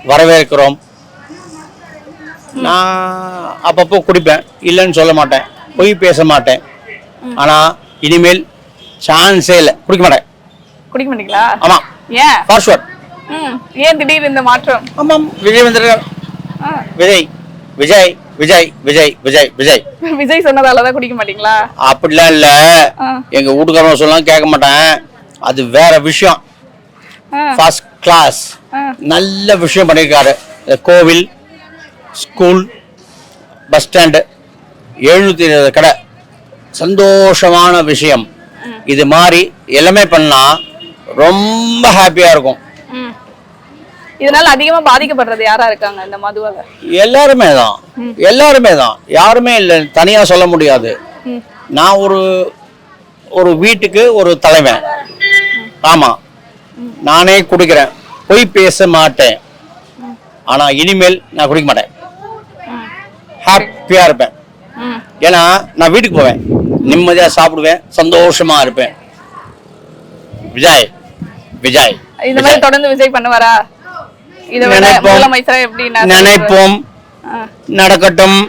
வரவேற்கிறோம். நான் அப்பப்போ குடிப்பேன், இல்லைன்னு சொல்ல மாட்டேன், பொய் பேச மாட்டேன். ஆனால் இனிமேல் சான்ஸே இல்லை, குடிக்க மாட்டேன். குடிக்க மாட்டீங்களா? ஆமாம், ஏன்? For sure. ஏன் திடீர் இந்த மாற்றம்? ஆமாம், விஜய் வந்திருக்கார். விஜய் விஜய் விஜய் விஜய் விஜய் விஜய் விஜய் சொன்னதாலதான் குடிக்க மாட்டீங்களா? அப்படிலாம் இல்லை. எங்கள் வீட்டுக்காரங்க சொல்லலாம் கேட்க மாட்டேன், அது வேற விஷயம். ஃபர்ஸ்ட் கிளாஸ் நல்ல விஷயம் பண்ணியிருக்காரு. கோவில், ஸ்கூல், பஸ் ஸ்டாண்டு, 720 கடை, சந்தோஷமான விஷயம். இது மாதிரி எல்லாமே பண்ணா ரொம்ப ஹாப்பியா இருக்கும். இதனால அதிகமா பாதிக்கப்படுறது யாரா இருக்காங்க இந்த மதுவால? எல்லாருமே தான், எல்லாருமே தான், யாருமே இல்லை, தனியா சொல்ல முடியாது. நான் ஒரு வீட்டுக்கு ஒரு தலைவன். ஆமா, நானே குடிக்கிறேன், பொய் பேச மாட்டேன். ஆனா இனிமேல் நான் குடிக்க மாட்டேன், ஹாப்பியா இருப்பேன். ஏன்னா நான் வீட்டுக்கு போவேன், நிம்மதியா சாப்பிடுவேன், சந்தோஷமா இருப்பேன். விஜய் விஜய் இந்த மாதிரி தொடர்ந்து விஜய் பண்ணுவாரா? இதை விட முதலமைச்சரா எப்படி நினைப்போம், நடக்கட்டும்.